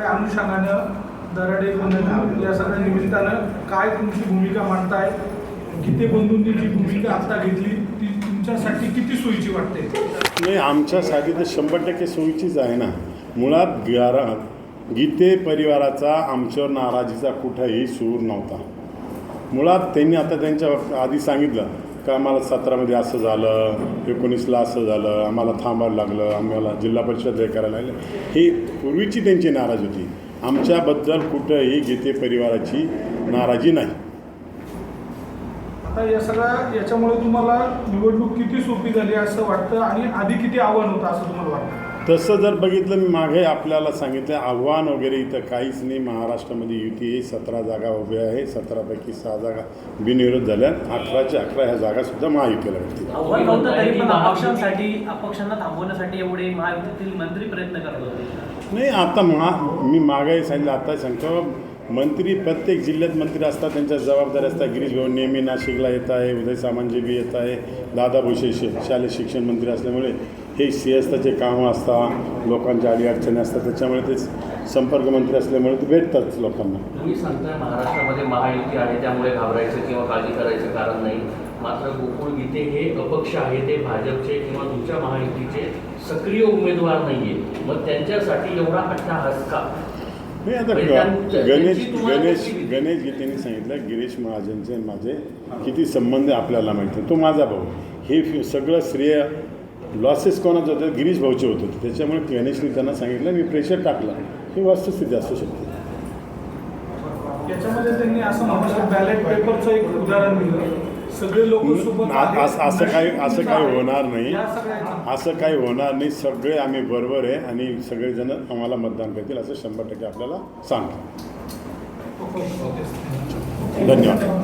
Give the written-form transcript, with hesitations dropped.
सगळ्या अनुषंगानं दराडे बंधू या सगळ्या निमित्तानं काय तुमची भूमिका मांडताय? गीते बंधूंनी जी भूमिका आता घेतली ती तुमच्यासाठी किती सोयीची वाटते? नाही, आमच्यासाठी तर 100% सोयीचीच आहे ना. मुळात गीते परिवाराचा आमच्यावर नाराजीचा कुठेही सूर नव्हता. मुळात त्यांनी आता त्यांच्या आधी सांगितलं का आम्हाला 17मध्ये असं झालं, 19ला असं झालं, आम्हाला थांबायला लागलं, आम्हाला जिल्हा परिषद हे करायला लागलं. ही पूर्वीची त्यांची नाराजी होती. आमच्याबद्दल कुठंही गीते परिवाराची नाराजी नाही. आता या सगळ्या याच्यामुळे तुम्हाला निवडणूक किती सोपी झाली असं वाटतं आणि आधी किती आव्हान होतं असं तुम्हाला वाटतं? तसं जर बघितलं, मी मागे आपल्याला सांगितलं आव्हान वगैरे इथं काहीच नाही. महाराष्ट्रामध्ये युती 17 जागा उभ्या आहे, 17पैकी 6 जागा बिनविरोध झाल्या. 11च्या 11 ह्या जागासुद्धा महायुतीला भेटतील. आव्हान नव्हतं तरी पण अपक्षांना थांबवण्यासाठी एवढे महायुतीतील मंत्री प्रयत्न करत होते. नाही, आता मी मागे सांगितलं, आता सांगतो, मंत्री प्रत्येक जिल्ह्यात मंत्री असतात, त्यांच्या जबाबदारी असतात. गिरीश भाऊ नेहमी नाशिकला येत आहे, उदय सामंत बी येत आहे, दादा भुसे शालेय शिक्षण मंत्री असल्यामुळे हे सिंहस्थाचे कामं असतात, लोकांच्या अडीअडचणी असतात, त्याच्यामुळे ते संपर्क मंत्री असल्यामुळे ते भेटतात लोकांना. तुम्ही सांगताय महाराष्ट्रामध्ये महायुती आहे त्यामुळे घाबरायचं किंवा काळजी करायचं कारण नाही, मात्र गोकुळ गीते हे अपक्ष आहे, ते भाजपचे किंवा तुमच्या महायुतीचे सक्रिय उमेदवार नाही आहे, मग त्यांच्यासाठी एवढा अट्टाहास का? नाही, आता गणेश गीतेने सांगितलं गिरीश महाजनचे माझे किती संबंध आपल्याला माहिती आहे, तो माझा भाऊ. हे सगळं श्रेय लॉसेस कोणाचं होतं? गिरीश भाऊचे होत होते. त्याच्यामुळे गणेशने त्यांना सांगितलं, मी प्रेशर टाकला. ही वस्तुस्थिती असू शकते. याच्यामध्ये त्यांनी असं म्हटलं बॅलेट पेपरचं एक उदाहरण दिलं, सगळे लोक सोबत असं काही होणार नाही. असं काही होणार नाही. सगळे आम्ही बरोबर आहे आणि सगळेजण आम्हाला मतदान करतील असं 100% आपल्याला सांगतो. धन्यवाद. धन्यवाद.